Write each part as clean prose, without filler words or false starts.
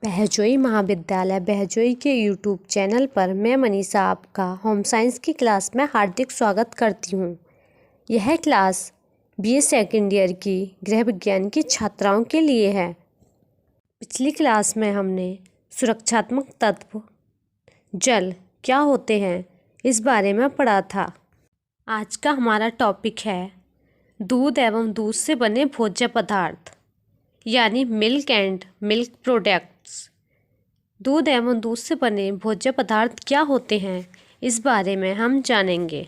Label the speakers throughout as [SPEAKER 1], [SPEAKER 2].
[SPEAKER 1] बहजोई महाविद्यालय बहजोई के YouTube channel पर मैं मनीषा आपका होम साइंस की क्लास में हार्दिक स्वागत करती हूँ। यह क्लास बीए सेकेंड ईयर की गृह विज्ञान की छात्राओं के लिए है। पिछली क्लास में हमने सुरक्षात्मक तत्व जल क्या होते हैं इस बारे में पढ़ा था। आज का हमारा टॉपिक है दूध एवं दूध से बने भोज्य पदार्थ यानी मिल्क एंड मिल्क प्रोडक्ट्स। दूध एवं दूध से बने भोज्य पदार्थ क्या होते हैं इस बारे में हम जानेंगे।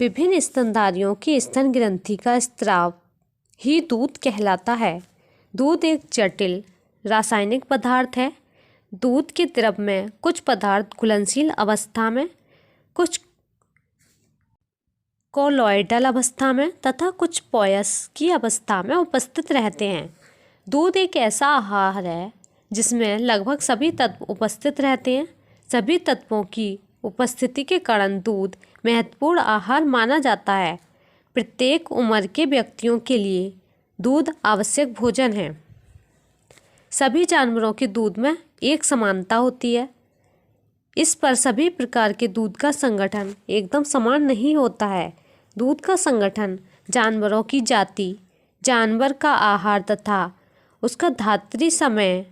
[SPEAKER 1] विभिन्न स्तनधारियों की स्तन ग्रंथि का स्त्राव ही दूध कहलाता है। दूध एक जटिल रासायनिक पदार्थ है। दूध के द्रव में कुछ पदार्थ घुलनशील अवस्था में, कुछ कोलॉइडल अवस्था में तथा कुछ पॉयस की अवस्था में उपस्थित रहते हैं। दूध एक ऐसा आहार है जिसमें लगभग सभी तत्व उपस्थित रहते हैं। सभी तत्वों की उपस्थिति के कारण दूध महत्वपूर्ण आहार माना जाता है। प्रत्येक उम्र के व्यक्तियों के लिए दूध आवश्यक भोजन है। सभी जानवरों के दूध में एक समानता होती है। इस पर सभी प्रकार के दूध का संगठन एकदम समान नहीं होता है। दूध का संगठन जानवरों की जाति, जानवर का आहार तथा उसका धात्री समय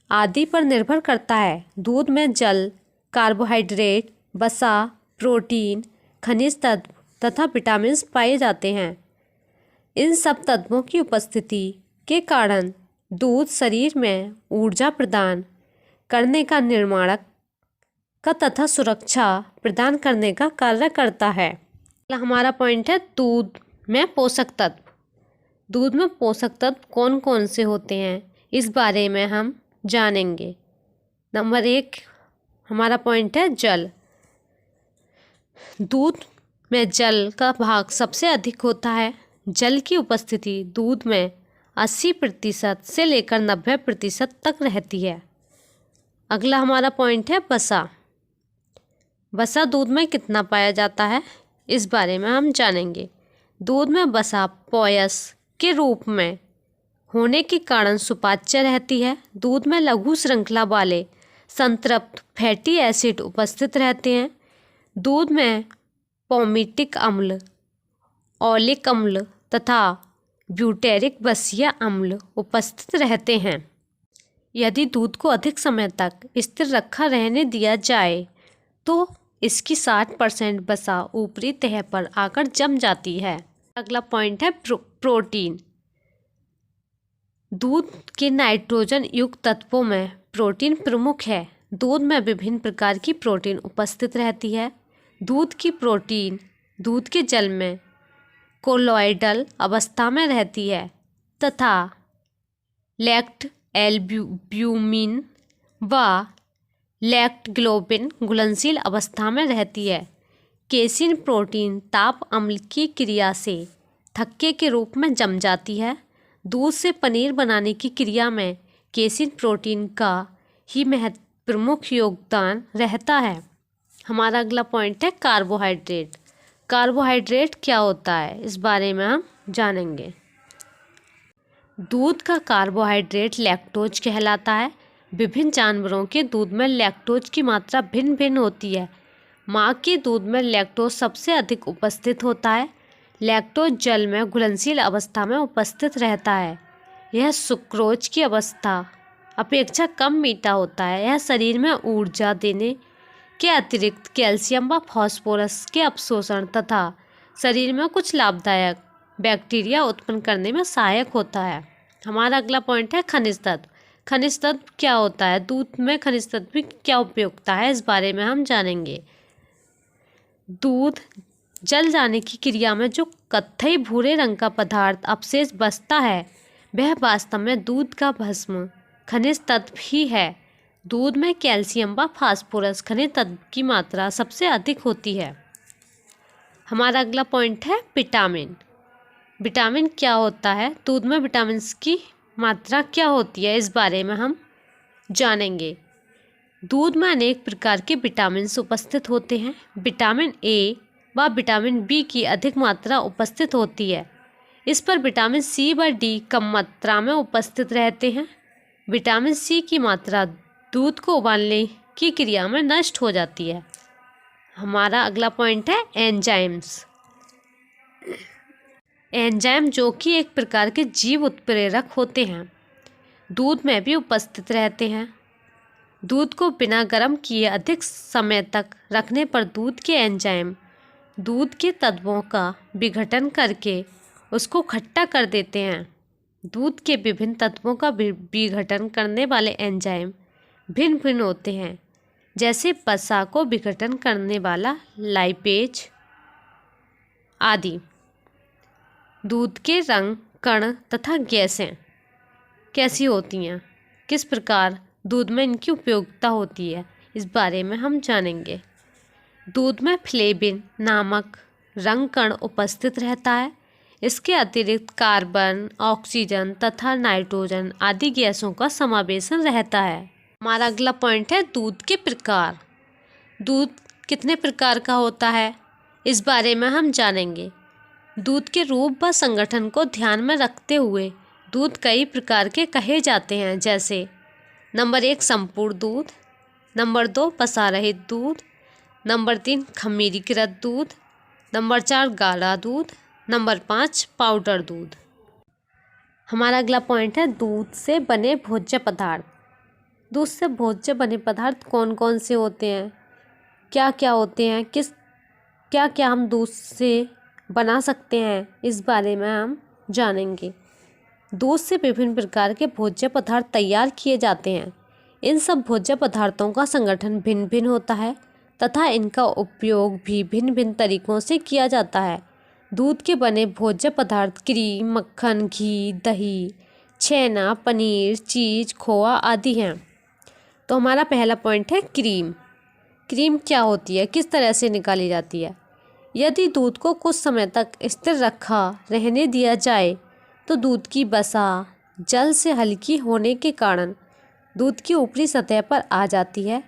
[SPEAKER 1] आदि पर निर्भर करता है। दूध में जल, कार्बोहाइड्रेट, वसा, प्रोटीन, खनिज तत्व तथा विटामिन्स पाए जाते हैं। इन सब तत्वों की उपस्थिति के कारण दूध शरीर में ऊर्जा प्रदान करने का, निर्माणक का तथा सुरक्षा प्रदान करने का कार्य करता है। हमारा पॉइंट है दूध में पोषक तत्व। दूध में पोषक तत्व कौन कौन से होते हैं इस बारे में हम जानेंगे। नंबर 1 हमारा पॉइंट है जल। दूध में जल का भाग सबसे अधिक होता है। जल की उपस्थिति दूध में 80% से लेकर 90% तक रहती है। अगला हमारा पॉइंट है वसा। वसा दूध में कितना पाया जाता है इस बारे में हम जानेंगे। दूध में वसा पॉयस के रूप में होने के कारण सुपाच्य रहती है। दूध में लघु श्रृंखला वाले संतृप्त फैटी एसिड उपस्थित रहते हैं। दूध में पॉमिटिक अम्ल, ओलिक अम्ल तथा ब्यूटेरिक बसीय अम्ल उपस्थित रहते हैं। यदि दूध को अधिक समय तक स्थिर रखा रहने दिया जाए तो इसकी 60% वसा ऊपरी तह पर आकर जम जाती है। अगला पॉइंट है प्रोटीन। दूध के नाइट्रोजन युक्त तत्वों में प्रोटीन प्रमुख है। दूध में विभिन्न प्रकार की प्रोटीन उपस्थित रहती है। दूध की प्रोटीन दूध के जल में कोलॉइडल अवस्था में रहती है तथा लैक्ट एल्ब्यूमिन व लैक्ट ग्लोबिन घुलनशील अवस्था में रहती है। केसिन प्रोटीन ताप अम्ल की क्रिया से थक्के के रूप में जम जाती है। दूध से पनीर बनाने की क्रिया में केसिन प्रोटीन का ही प्रमुख योगदान रहता है। हमारा अगला पॉइंट है कार्बोहाइड्रेट। कार्बोहाइड्रेट क्या होता है इस बारे में हम जानेंगे। दूध का कार्बोहाइड्रेट लैक्टोज कहलाता है। विभिन्न जानवरों के दूध में लैक्टोज की मात्रा भिन्न भिन्न होती है। माँ के दूध में लैक्टोज सबसे अधिक उपस्थित होता है। लैक्टोज जल में घुलनशील अवस्था में उपस्थित रहता है। यह सुक्रोज की अवस्था अपेक्षा कम मीठा होता है। यह शरीर में ऊर्जा देने के अतिरिक्त कैल्शियम व फास्फोरस के अवशोषण तथा शरीर में कुछ लाभदायक बैक्टीरिया उत्पन्न करने में सहायक होता है। हमारा अगला पॉइंट है खनिज तत्व। खनिज तत्व क्या होता है, दूध में खनिज तत्व की क्या उपयोगिता है इस बारे में हम जानेंगे। दूध जल जाने की क्रिया में जो कत्थई भूरे रंग का पदार्थ अवशेष बचता है वह वास्तव में दूध का भस्म खनिज तत्व ही है। दूध में कैल्शियम व फास्फोरस खनिज तत्व की मात्रा सबसे अधिक होती है। हमारा अगला पॉइंट है विटामिन। विटामिन क्या होता है, दूध में विटामिन की मात्रा क्या होती है इस बारे में हम जानेंगे। दूध में अनेक प्रकार के विटामिन उपस्थित होते हैं। विटामिन ए व विटामिन बी की अधिक मात्रा उपस्थित होती है। इस पर विटामिन सी व डी कम मात्रा में उपस्थित रहते हैं। विटामिन सी की मात्रा दूध को उबालने की क्रिया में नष्ट हो जाती है। हमारा अगला पॉइंट है एंजाइम्स। एंजाइम जो कि एक प्रकार के जीव उत्प्रेरक होते हैं, दूध में भी उपस्थित रहते हैं। दूध को बिना गर्म किए अधिक समय तक रखने पर दूध के एंजाइम दूध के तत्वों का विघटन करके उसको खट्टा कर देते हैं। दूध के विभिन्न तत्वों का विघटन करने वाले एंजाइम भिन्न भिन्न होते हैं, जैसे वसा को विघटन करने वाला लाइपेज आदि। दूध के रंग, कण तथा गैसें कैसी होती हैं, किस प्रकार दूध में इनकी उपयोगिता होती है, इस बारे में हम जानेंगे। दूध में फ्लेविन नामक रंग कण उपस्थित रहता है। इसके अतिरिक्त कार्बन, ऑक्सीजन तथा नाइट्रोजन आदि गैसों का समावेशन रहता है। हमारा अगला पॉइंट है दूध के प्रकार। दूध कितने प्रकार का होता है, इस बारे में हम जानेंगे। दूध के रूप व संगठन को ध्यान में रखते हुए दूध कई प्रकार के कहे जाते हैं, जैसे नंबर 1 संपूर्ण दूध, नंबर 2 वसा रहित दूध, नंबर 3 खमीरीकृत दूध, नंबर 4 गाढ़ा दूध, नंबर 5 पाउडर दूध। हमारा अगला पॉइंट है दूध से बने भोज्य पदार्थ। दूध से भोज्य बने पदार्थ कौन कौन से होते हैं, क्या क्या होते हैं, क्या क्या हम दूध से बना सकते हैं, इस बारे में हम जानेंगे। दूध से विभिन्न प्रकार के भोज्य पदार्थ तैयार किए जाते हैं। इन सब भोज्य पदार्थों का संगठन भिन्न भिन्न होता है तथा इनका उपयोग भी भिन्न भिन्न तरीकों से किया जाता है। दूध के बने भोज्य पदार्थ क्रीम, मक्खन, घी, दही, छेना, पनीर, चीज़, खोआ आदि हैं। तो हमारा पहला पॉइंट है क्रीम। क्रीम क्या होती है, किस तरह से निकाली जाती है। यदि दूध को कुछ समय तक स्थिर रखा रहने दिया जाए तो दूध की वसा जल से हल्की होने के कारण दूध की ऊपरी सतह पर आ जाती है।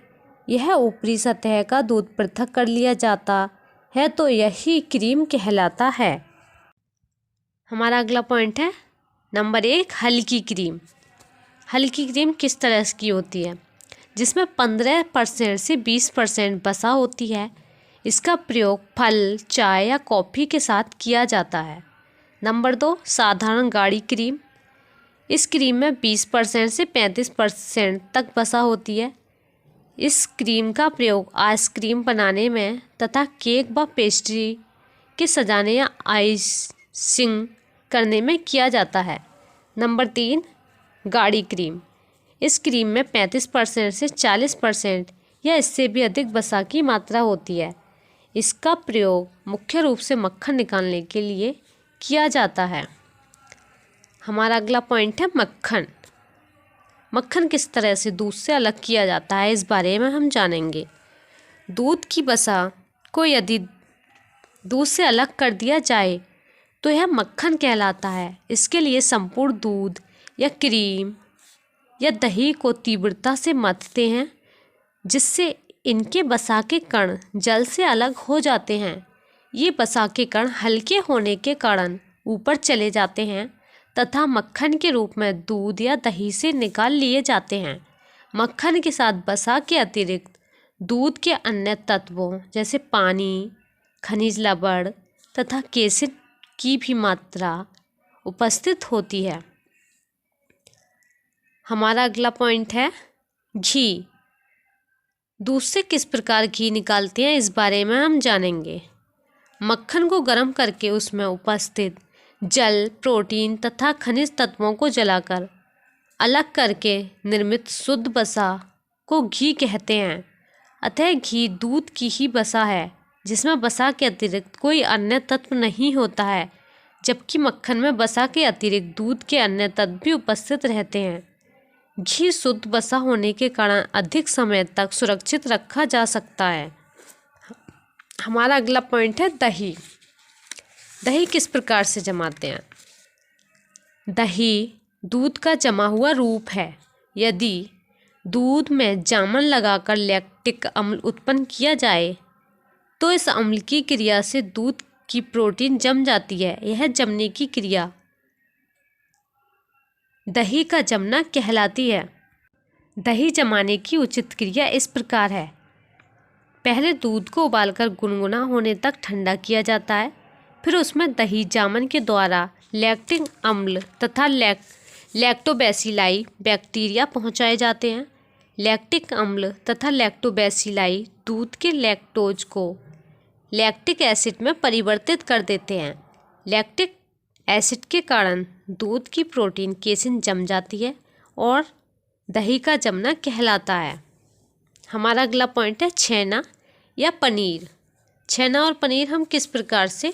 [SPEAKER 1] यह ऊपरी सतह का दूध पृथक कर लिया जाता है तो यही क्रीम कहलाता है। हमारा अगला पॉइंट है नंबर 1 हल्की क्रीम। हल्की क्रीम किस तरह की होती है, जिसमें 15% से 20% वसा होती है। इसका प्रयोग फल, चाय या कॉफ़ी के साथ किया जाता है। नंबर 2 साधारण गाढ़ी क्रीम। इस क्रीम में 20% से 35% तक वसा होती है। इस क्रीम का प्रयोग आइसक्रीम बनाने में तथा केक व पेस्ट्री के सजाने या आइसिंग करने में किया जाता है। नंबर 3 गाढ़ी क्रीम। इस क्रीम में 35% से 40% या इससे भी अधिक वसा की मात्रा होती है। इसका प्रयोग मुख्य रूप से मक्खन निकालने के लिए किया जाता है। हमारा अगला पॉइंट है मक्खन। मक्खन किस तरह से दूध से अलग किया जाता है, इस बारे में हम जानेंगे। दूध की वसा को यदि दूध से अलग कर दिया जाए तो यह मक्खन कहलाता है। इसके लिए संपूर्ण दूध या क्रीम या दही को तीव्रता से मथते हैं, जिससे इनके वसा के कण जल से अलग हो जाते हैं। ये वसा के कण हल्के होने के कारण ऊपर चले जाते हैं तथा मक्खन के रूप में दूध या दही से निकाल लिए जाते हैं। मक्खन के साथ वसा के अतिरिक्त दूध के अन्य तत्वों जैसे पानी, खनिज लवण तथा केसिन की भी मात्रा उपस्थित होती है। हमारा अगला पॉइंट है घी। दूध से किस प्रकार घी निकालते हैं, इस बारे में हम जानेंगे। मक्खन को गर्म करके उसमें उपस्थित जल, प्रोटीन तथा खनिज तत्वों को जलाकर अलग करके निर्मित शुद्ध वसा को घी कहते हैं। अतः घी दूध की ही वसा है, जिसमें वसा के अतिरिक्त कोई अन्य तत्व नहीं होता है, जबकि मक्खन में वसा के अतिरिक्त दूध के अन्य तत्व भी उपस्थित रहते हैं। घी शुद्ध वसा होने के कारण अधिक समय तक सुरक्षित रखा जा सकता है। हमारा अगला पॉइंट है दही। दही किस प्रकार से जमाते हैं। दही दूध का जमा हुआ रूप है। यदि दूध में जामन लगाकर लैक्टिक अम्ल उत्पन्न किया जाए तो इस अम्ल की क्रिया से दूध की प्रोटीन जम जाती है। यह जमने की क्रिया दही का जमना कहलाती है। दही जमाने की उचित क्रिया इस प्रकार है। पहले दूध को उबालकर गुनगुना होने तक ठंडा किया जाता है। फिर उसमें दही जामन के द्वारा लैक्टिक अम्ल तथा लैक्टोबैसिलाई बैक्टीरिया पहुंचाए जाते हैं। लैक्टिक अम्ल तथा लैक्टोबैसिलाई दूध के लैक्टोज को लैक्टिक एसिड में परिवर्तित कर देते हैं। लैक्टिक एसिड के कारण दूध की प्रोटीन केसिन जम जाती है और दही का जमना कहलाता है। हमारा अगला पॉइंट है छेना या पनीर। छेना और पनीर हम किस प्रकार से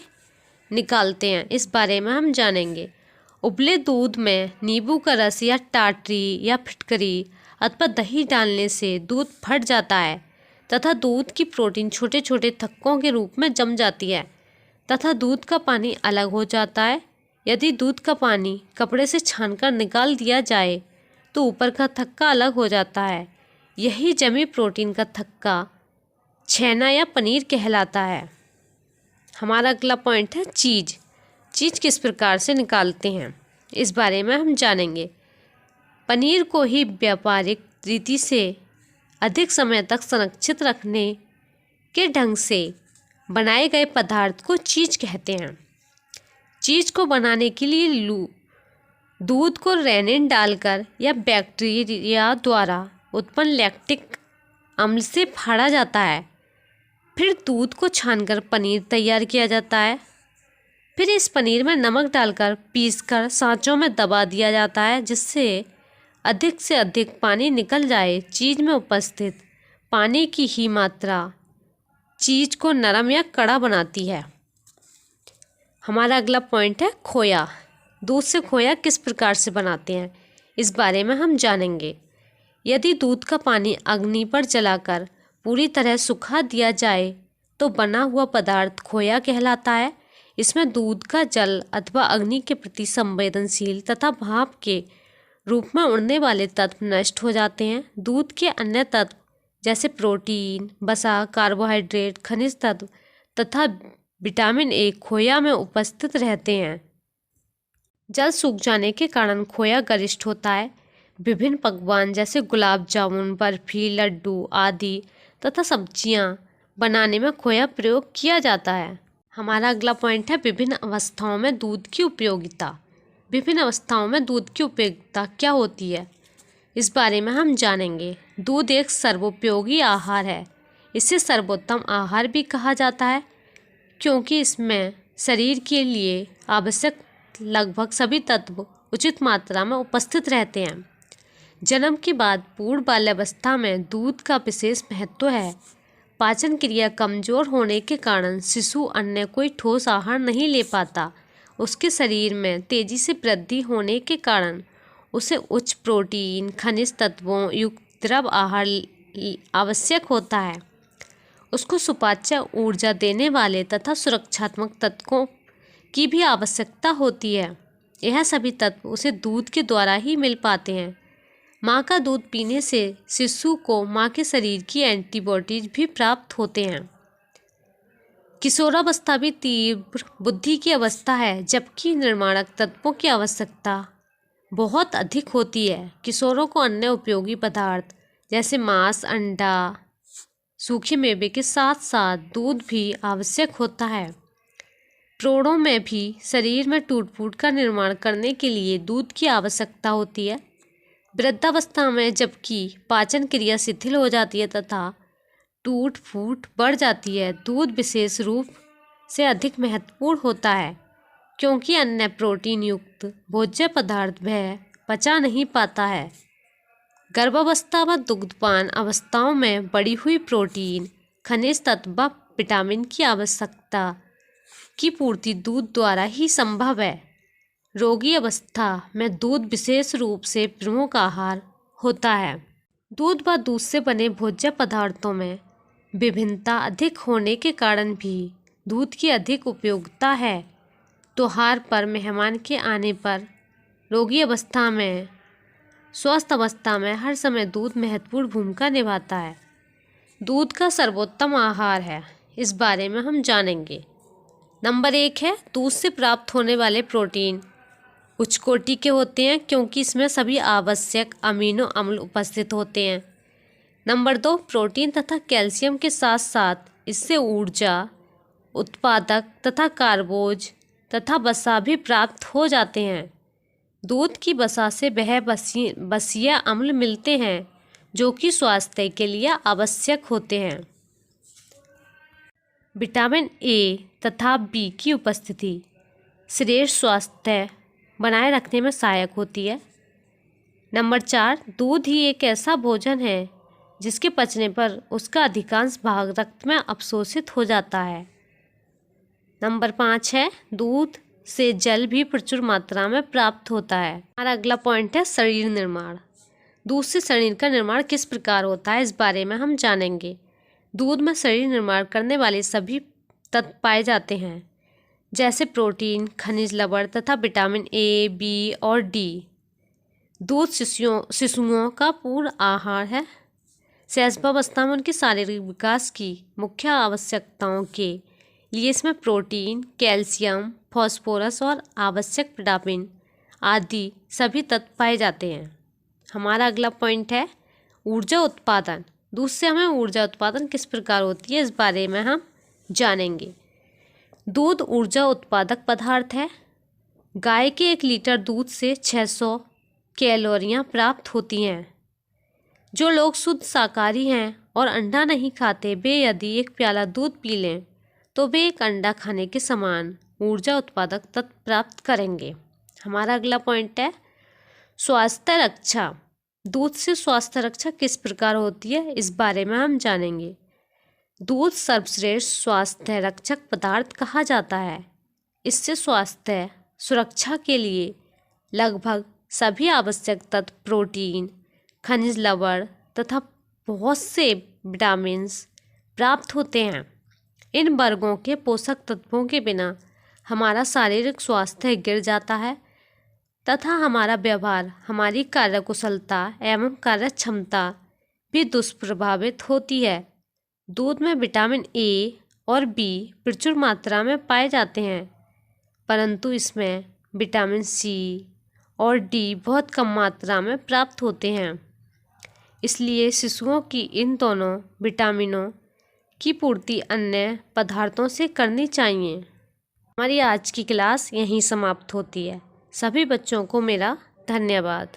[SPEAKER 1] निकालते हैं, इस बारे में हम जानेंगे। उबले दूध में नींबू का रस या टाटरी या फिटकरी अथवा दही डालने से दूध फट जाता है तथा दूध की प्रोटीन छोटे छोटे थक्कों के रूप में जम जाती है तथा दूध का पानी अलग हो जाता है। यदि दूध का पानी कपड़े से छानकर निकाल दिया जाए तो ऊपर का थक्का अलग हो जाता है। यही जमी प्रोटीन का थक्का छेना या पनीर कहलाता है। हमारा अगला पॉइंट है चीज़। चीज़ किस प्रकार से निकालते हैं, इस बारे में हम जानेंगे। पनीर को ही व्यापारिक रीति से अधिक समय तक संरक्षित रखने के ढंग से बनाए गए पदार्थ को चीज़ कहते हैं। चीज़ को बनाने के लिए दूध को रेनिन डालकर या बैक्टीरिया द्वारा उत्पन्न लैक्टिक अम्ल से फाड़ा जाता है। फिर दूध को छानकर पनीर तैयार किया जाता है। फिर इस पनीर में नमक डालकर पीसकर सांचों में दबा दिया जाता है जिससे अधिक से अधिक पानी निकल जाए। चीज़ में उपस्थित पानी की ही मात्रा चीज़ को नरम या कड़ा बनाती है। हमारा अगला पॉइंट है खोया। दूध से खोया किस प्रकार से बनाते हैं, इस बारे में हम जानेंगे। यदि दूध का पानी अग्नि पर जलाकर पूरी तरह सुखा दिया जाए तो बना हुआ पदार्थ खोया कहलाता है। इसमें दूध का जल अथवा अग्नि के प्रति संवेदनशील तथा भाप के रूप में उड़ने वाले तत्व नष्ट हो जाते हैं। दूध के अन्य तत्व जैसे प्रोटीन, वसा, कार्बोहाइड्रेट, खनिज तत्व तथा विटामिन ए खोया में उपस्थित रहते हैं। जल सूख जाने के कारण खोया गरिष्ठ होता है। विभिन्न पकवान जैसे गुलाब जामुन, बर्फी, लड्डू आदि तथा सब्जियां बनाने में खोया प्रयोग किया जाता है। हमारा अगला पॉइंट है विभिन्न अवस्थाओं में दूध की उपयोगिता। विभिन्न अवस्थाओं में दूध की उपयोगिता क्या होती है, इस बारे में हम जानेंगे। दूध एक सर्वोपयोगी आहार है। इसे सर्वोत्तम आहार भी कहा जाता है क्योंकि इसमें शरीर के लिए आवश्यक लगभग सभी तत्व उचित मात्रा में उपस्थित रहते हैं। जन्म के बाद पूर्ण बाल्यावस्था में दूध का विशेष महत्व है। पाचन क्रिया कमजोर होने के कारण शिशु अन्य कोई ठोस आहार नहीं ले पाता। उसके शरीर में तेजी से वृद्धि होने के कारण उसे उच्च प्रोटीन, खनिज तत्वों युक्त द्रव आहार आवश्यक होता है। उसको सुपाच्य ऊर्जा देने वाले तथा सुरक्षात्मक तत्वों की भी आवश्यकता होती है। यह सभी तत्व उसे दूध के द्वारा ही मिल पाते हैं। माँ का दूध पीने से शिशु को माँ के शरीर की एंटीबॉडीज भी प्राप्त होते हैं। किशोरावस्था भी तीव्र बुद्धि की अवस्था है जबकि निर्माणक तत्वों की आवश्यकता बहुत अधिक होती है। किशोरों को अन्य उपयोगी पदार्थ जैसे मांस, अंडा, सूखे मेवे के साथ साथ दूध भी आवश्यक होता है। प्रौढ़ों में भी शरीर में टूट फूट का निर्माण करने के लिए दूध की आवश्यकता होती है। वृद्धावस्था में जबकि पाचन क्रिया शिथिल हो जाती है तथा टूट फूट बढ़ जाती है, दूध विशेष रूप से अधिक महत्वपूर्ण होता है क्योंकि अन्य प्रोटीन युक्त भोज्य पदार्थ वह पचा नहीं पाता है। गर्भावस्था व दुग्धपान अवस्थाओं में बढ़ी हुई प्रोटीन, खनिज तत्व व विटामिन की आवश्यकता की पूर्ति दूध द्वारा ही संभव है। रोगी अवस्था में दूध विशेष रूप से प्रमुख आहार होता है। दूध व दूध से बने भोज्य पदार्थों में विभिन्नता अधिक होने के कारण भी दूध की अधिक उपयोगिता है। त्योहार पर मेहमान के आने पर, रोगी अवस्था में, स्वस्थ अवस्था में हर समय दूध महत्वपूर्ण भूमिका निभाता है। दूध का सर्वोत्तम आहार है, इस बारे में हम जानेंगे। नंबर 1 है दूध से प्राप्त होने वाले प्रोटीन। उच्च कोटि के होते हैं क्योंकि इसमें सभी आवश्यक अमीनो अम्ल उपस्थित होते हैं। नंबर 2, प्रोटीन तथा कैल्शियम के साथ साथ इससे ऊर्जा, उत्पादक तथा कार्बोज तथा वसा भी प्राप्त हो जाते हैं। दूध की वसा से वह बसीय अम्ल मिलते हैं जो कि स्वास्थ्य के लिए आवश्यक होते हैं। विटामिन ए तथा बी की उपस्थिति श्रेष्ठ स्वास्थ्य बनाए रखने में सहायक होती है। नंबर 4, दूध ही एक ऐसा भोजन है जिसके पचने पर उसका अधिकांश भाग रक्त में अवशोषित हो जाता है। नंबर 5 है, दूध से जल भी प्रचुर मात्रा में प्राप्त होता है। हमारा अगला पॉइंट है शरीर निर्माण। दूध से शरीर का निर्माण किस प्रकार होता है, इस बारे में हम जानेंगे। दूध में शरीर निर्माण करने वाले सभी तत्व पाए जाते हैं, जैसे प्रोटीन, खनिज लवण तथा विटामिन ए, बी और डी। दूध शिशुओं का पूर्ण आहार है। शैशवावस्था में उनके शारीरिक विकास की मुख्य आवश्यकताओं के लिए इसमें प्रोटीन, कैल्शियम, फास्फोरस और आवश्यक विटामिन आदि सभी तत्व पाए जाते हैं। हमारा अगला पॉइंट है ऊर्जा उत्पादन। दूध से हमें ऊर्जा उत्पादन किस प्रकार होती है, इस बारे में हम जानेंगे। दूध ऊर्जा उत्पादक पदार्थ है। गाय के 1 लीटर दूध से 600 कैलोरियाँ प्राप्त होती हैं। जो लोग शुद्ध शाकाहारी हैं और अंडा नहीं खाते, वे यदि 1 प्याला दूध पी लें तो वे 1 अंडा खाने के समान ऊर्जा उत्पादक तत्व प्राप्त करेंगे। हमारा अगला पॉइंट है स्वास्थ्य रक्षा। दूध से स्वास्थ्य रक्षा किस प्रकार होती है, इस बारे में हम जानेंगे। दूध सर्वश्रेष्ठ स्वास्थ्य रक्षक पदार्थ कहा जाता है। इससे स्वास्थ्य सुरक्षा के लिए लगभग सभी आवश्यक तत्व, प्रोटीन, खनिज लवण तथा बहुत से विटामिन्स प्राप्त होते हैं। इन वर्गों के पोषक तत्वों के बिना हमारा शारीरिक स्वास्थ्य गिर जाता है तथा हमारा व्यवहार, हमारी कार्यकुशलता एवं कार्य क्षमता भी दुष्प्रभावित होती है। दूध में विटामिन ए और बी प्रचुर मात्रा में पाए जाते हैं, परंतु इसमें विटामिन सी और डी बहुत कम मात्रा में प्राप्त होते हैं। इसलिए शिशुओं की इन दोनों विटामिनों की पूर्ति अन्य पदार्थों से करनी चाहिए। हमारी आज की क्लास यहीं समाप्त होती है। सभी बच्चों को मेरा धन्यवाद।